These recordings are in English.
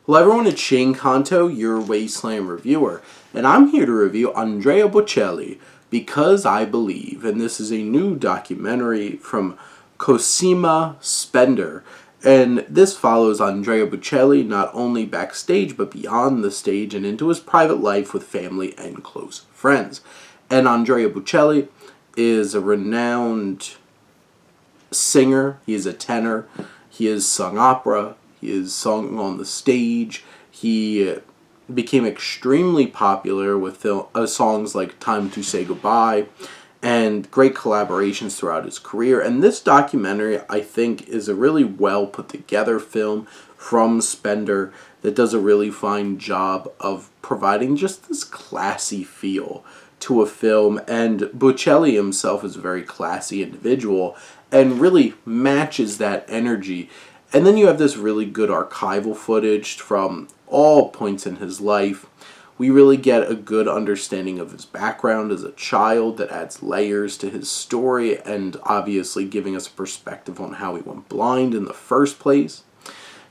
Hello everyone, it's Shane Kanto, your Wasteland reviewer, and I'm here to review Andrea Bocelli, Because I Believe, and this is a new documentary from Cosima Spender, and this follows Andrea Bocelli not only backstage but beyond the stage and into his private life with family and close friends. And Andrea Bocelli is a renowned singer, he is a tenor, he has sung opera, he has sung on the stage. He became extremely popular with songs like Time to Say Goodbye and great collaborations throughout his career. And this documentary, I think, is a really well put together film from Spender that does a really fine job of providing just this classy feel to a film. And Bocelli himself is a very classy individual and really matches that energy. And then you have this really good archival footage from all points in his life. We really get a good understanding of his background as a child that adds layers to his story and obviously giving us a perspective on how he went blind in the first place.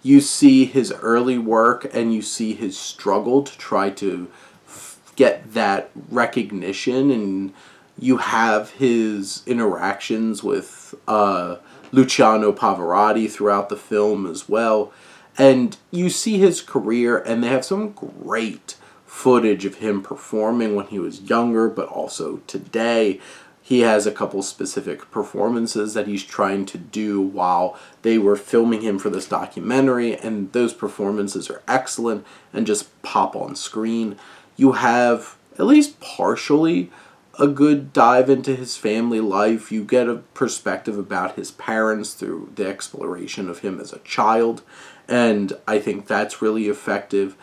You see his early work and you see his struggle to try to get that recognition, and you have his interactions with Luciano Pavarotti throughout the film as well. And you see his career, and they have some great footage of him performing when he was younger, but also today. He has a couple specific performances that he's trying to do while they were filming him for this documentary, and those performances are excellent and just pop on screen. You have, at least partially, a good dive into his family life. You get a perspective about his parents through the exploration of him as a child, and I think that's really effective.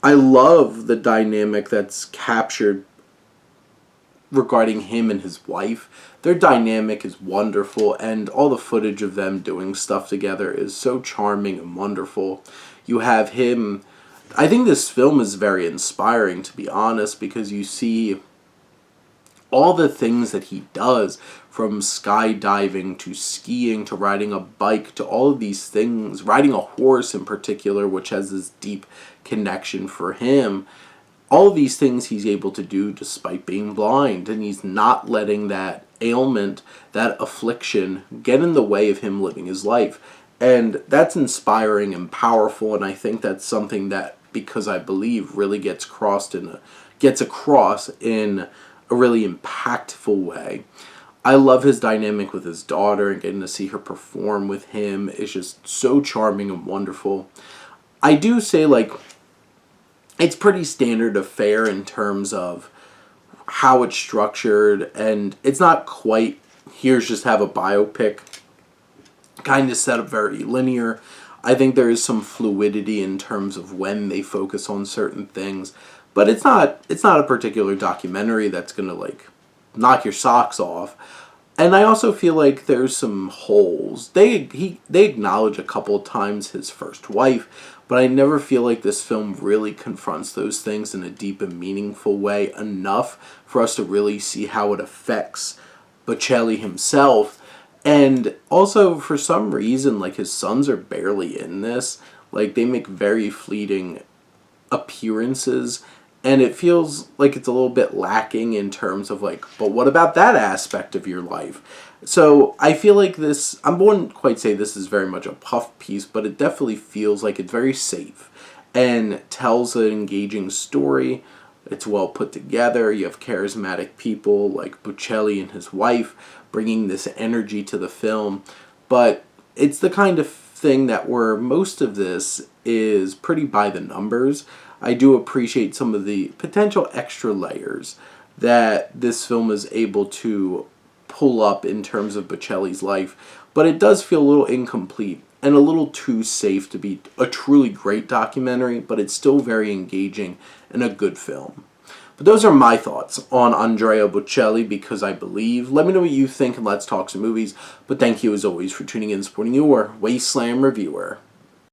I love the dynamic that's captured regarding him and his wife. Their dynamic is wonderful, and all the footage of them doing stuff together is so charming and wonderful. You have him... I think this film is very inspiring, to be honest, because you see all the things that he does, from skydiving to skiing to riding a bike to all of these things, riding a horse in particular, which has this deep connection for him. All of these things he's able to do despite being blind, and he's not letting that ailment, that affliction, get in the way of him living his life. And that's inspiring and powerful, and I think that's something that, Because I Believe, really gets across in a really impactful way. I love his dynamic with his daughter, and getting to see her perform with him is just so charming and wonderful. I do say, it's pretty standard of fare in terms of how it's structured, and it's not quite, here's just have a biopic kind of set up very linear. I think there is some fluidity in terms of when they focus on certain things, but it's not a particular documentary that's going to knock your socks off. And I also feel like there's some holes. They acknowledge a couple of times his first wife, but I never feel like this film really confronts those things in a deep and meaningful way enough for us to really see how it affects Bocelli himself. And also, for some reason, his sons are barely in this. They make very fleeting appearances, and it feels like it's a little bit lacking in terms of but what about that aspect of your life? So I feel like this, I wouldn't quite say this is very much a puff piece, but it definitely feels like it's very safe and tells an engaging story. It's well put together. You have charismatic people like Bocelli and his wife bringing this energy to the film. But it's the kind of thing that where most of this is pretty by the numbers. I do appreciate some of the potential extra layers that this film is able to pull up in terms of Bocelli's life. But it does feel a little incomplete and a little too safe to be a truly great documentary, but it's still very engaging and a good film. But those are my thoughts on Andrea Bocelli, Because I Believe. Let me know what you think, and let's talk some movies. But thank you as always for tuning in and supporting your Wasteland reviewer.